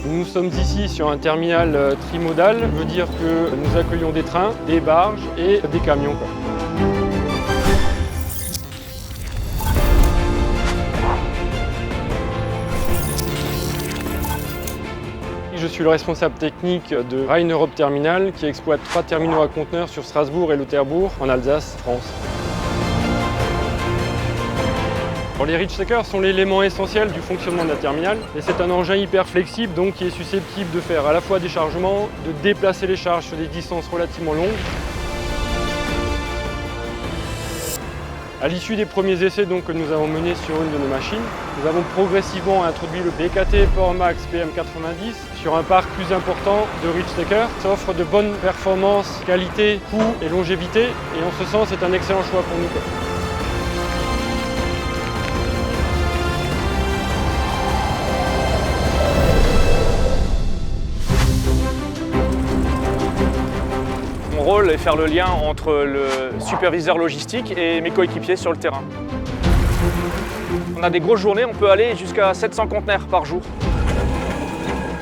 Nous sommes ici sur un terminal trimodal, ça veut dire que nous accueillons des trains, des barges et des camions. Je suis le responsable technique de Rhein Europe Terminal qui exploite 3 terminaux à conteneurs sur Strasbourg et Lauterbourg en Alsace, France. Les reachstackers sont l'élément essentiel du fonctionnement de la terminale et c'est un engin hyper flexible donc qui est susceptible de faire à la fois des chargements, de déplacer les charges sur des distances relativement longues. À l'issue des premiers essais que nous avons menés sur une de nos machines, nous avons progressivement introduit le BKT PowerMax PM90 sur un parc plus important de reachstackers. Ça offre de bonnes performances, qualité, coût et longévité et en ce sens c'est un excellent choix pour nous. Mon rôle est faire le lien entre le superviseur logistique et mes coéquipiers sur le terrain. On a des grosses journées, on peut aller jusqu'à 700 conteneurs par jour.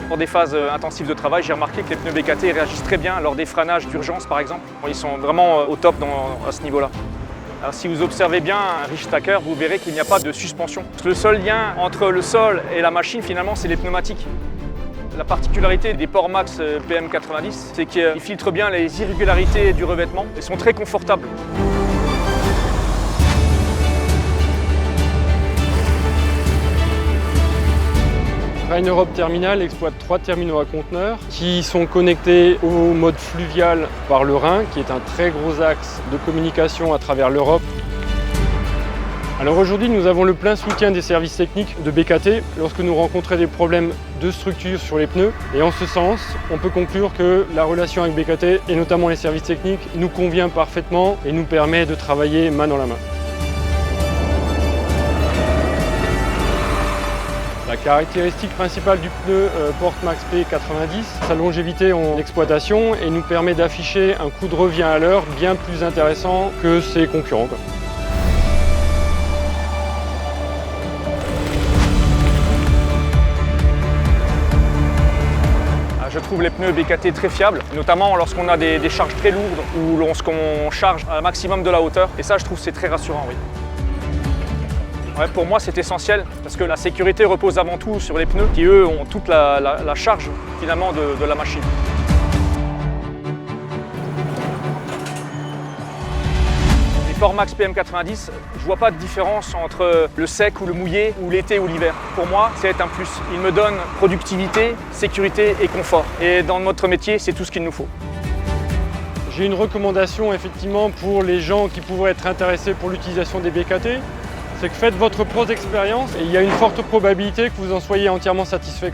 Pour des phases intensives de travail, j'ai remarqué que les pneus BKT réagissent très bien lors des freinages d'urgence par exemple. Ils sont vraiment au top à ce niveau-là. Alors, si vous observez bien un reachstacker, vous verrez qu'il n'y a pas de suspension. Le seul lien entre le sol et la machine finalement, c'est les pneumatiques. La particularité des PowerMax PM90, c'est qu'ils filtrent bien les irrégularités du revêtement et sont très confortables. Rhein Europe Terminal exploite 3 terminaux à conteneurs qui sont connectés au mode fluvial par le Rhin, qui est un très gros axe de communication à travers l'Europe. Alors aujourd'hui, nous avons le plein soutien des services techniques de BKT lorsque nous rencontrons des problèmes de structure sur les pneus. Et en ce sens, on peut conclure que la relation avec BKT, et notamment les services techniques, nous convient parfaitement et nous permet de travailler main dans la main. La caractéristique principale du pneu PowerMax P90, sa longévité en exploitation et nous permet d'afficher un coût de revient à l'heure bien plus intéressant que ses concurrents. Je trouve les pneus BKT très fiables, notamment lorsqu'on a des charges très lourdes ou lorsqu'on charge à un maximum de la hauteur. Et ça, je trouve c'est très rassurant, oui. Ouais, pour moi, c'est essentiel parce que la sécurité repose avant tout sur les pneus qui, eux, ont toute la charge finalement de la machine. PowerMax PM90, je ne vois pas de différence entre le sec ou le mouillé, ou l'été ou l'hiver. Pour moi, c'est un plus. Il me donne productivité, sécurité et confort. Et dans notre métier, c'est tout ce qu'il nous faut. J'ai une recommandation effectivement pour les gens qui pourraient être intéressés pour l'utilisation des BKT. C'est que faites votre propre expérience et il y a une forte probabilité que vous en soyez entièrement satisfait.